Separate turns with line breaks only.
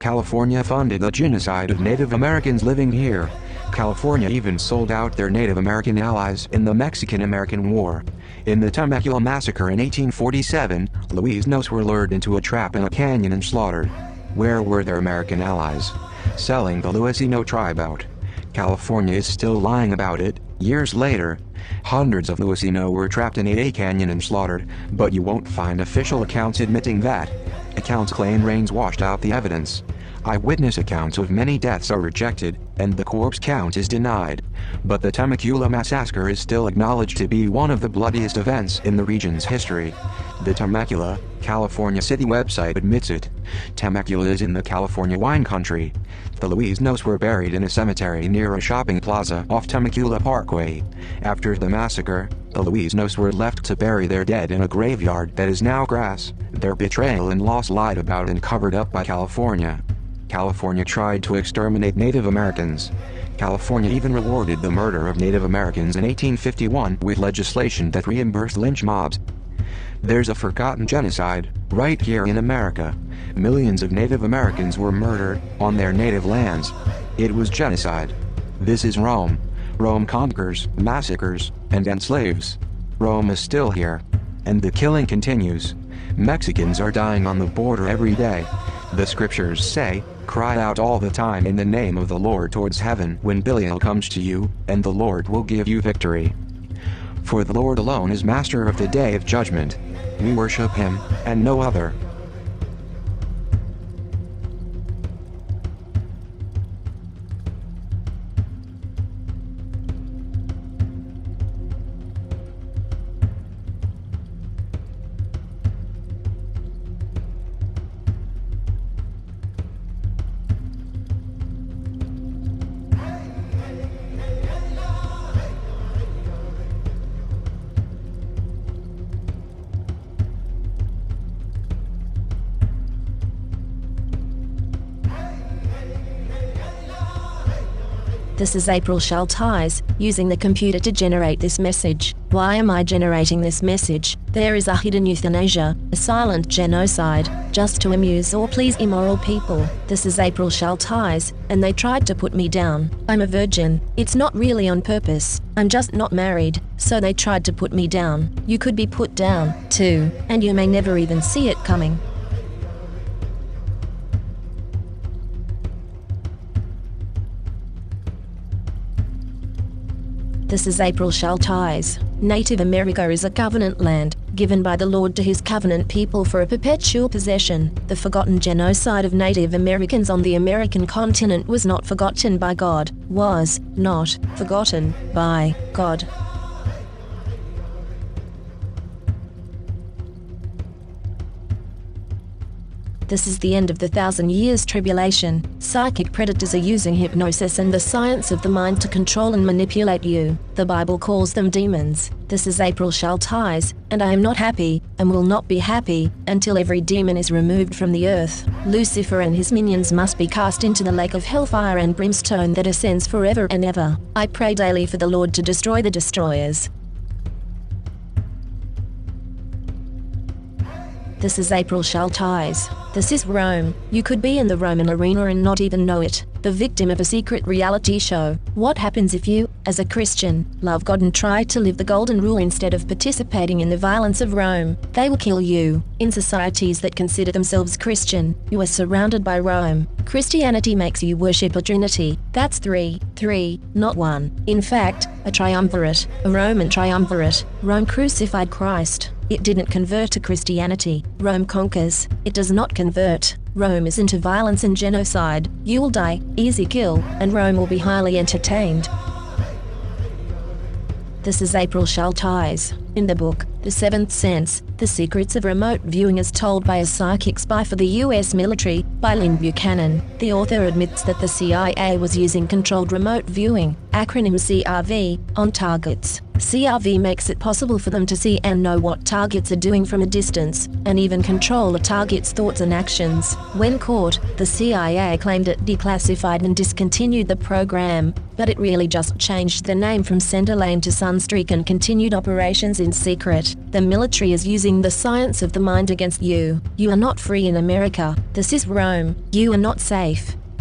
California funded the genocide of Native Americans living here. California even sold out their Native American allies in the Mexican-American War. In the Temecula massacre in 1847, Louisianos were lured into a trap in a canyon and slaughtered. Where were their American allies? Selling the Louisiano tribe out. California is still lying about it. Years later, hundreds of Louisiano were trapped in a canyon and slaughtered, but you won't find official accounts admitting that. Accounts claim rains washed out the evidence. Eyewitness accounts of many deaths are rejected, and the corpse count is denied. But the Temecula massacre is still acknowledged to be one of the bloodiest events in the region's history. The Temecula, California city website admits it. Temecula is in the California wine country. The Louisianos were buried in a cemetery near a shopping plaza off Temecula Parkway. After the massacre, the Louisianos were left to bury their dead in a graveyard that is now grass. Their betrayal and loss lied about and covered up by California. California tried to exterminate Native Americans. California even rewarded the murder of Native Americans in 1851 with legislation that reimbursed lynch mobs. There's a forgotten genocide, right here in America. Millions of Native Americans were murdered on their native lands. It was genocide. This is Rome. Rome conquers, massacres, and enslaves. Rome is still here. And the killing continues. Mexicans are dying on the border every day. The scriptures say, "Cry out all the time in the name of the Lord towards heaven when Belial comes to you, and the Lord will give you victory." For the Lord alone is master of the day of judgment. We worship him, and no other.
This is April Schulthies, using the computer to generate this message. Why am I generating this message? There is a hidden euthanasia, a silent genocide, just to amuse or please immoral people. This is April Schulthies, and they tried to put me down. I'm a virgin. It's not really on purpose. I'm just not married, so they tried to put me down. You could be put down, too, and you may never even see it coming. This is April Schulthies. Native America is a covenant land, given by the Lord to his covenant people for a perpetual possession. The forgotten genocide of Native Americans on the American continent was not forgotten by God, was not forgotten by God. This is the end of the 1,000 years tribulation. Psychic predators are using hypnosis and the science of the mind to control and manipulate you. The Bible calls them demons. This is April Schulthies, and I am not happy, and will not be happy, until every demon is removed from the earth. Lucifer and his minions must be cast into the lake of hellfire and brimstone that ascends forever and ever. I pray daily for the Lord to destroy the destroyers. This is April Schulthies. This is Rome. You could be in the Roman arena and not even know it, the victim of a secret reality show. What happens if you, as a Christian, love God and try to live the golden rule instead of participating in the violence of Rome? They will kill you. In societies that consider themselves Christian, you are surrounded by Rome. Christianity makes you worship a trinity. That's three, not one. In fact, a triumvirate, a Roman triumvirate. Rome crucified Christ. It didn't convert to Christianity. Rome conquers. It does not convert. Rome is into violence and genocide. You will die, easy kill, and Rome will be highly entertained. This is April Schulthies. In the book, The Seventh Sense, The Secrets of Remote Viewing as Told by a Psychic Spy for the U.S. Military, by Lynn Buchanan, the author admits that the CIA was using controlled remote viewing, acronym CRV, on targets. CRV makes it possible for them to see and know what targets are doing from a distance, and even control a target's thoughts and actions. When caught, the CIA claimed it declassified and discontinued the program, but it really just changed the name from Centerlane to Sunstreak and continued operations in secret. The military is using the science of the mind against you. You are not free in America. This is Rome. You are not safe.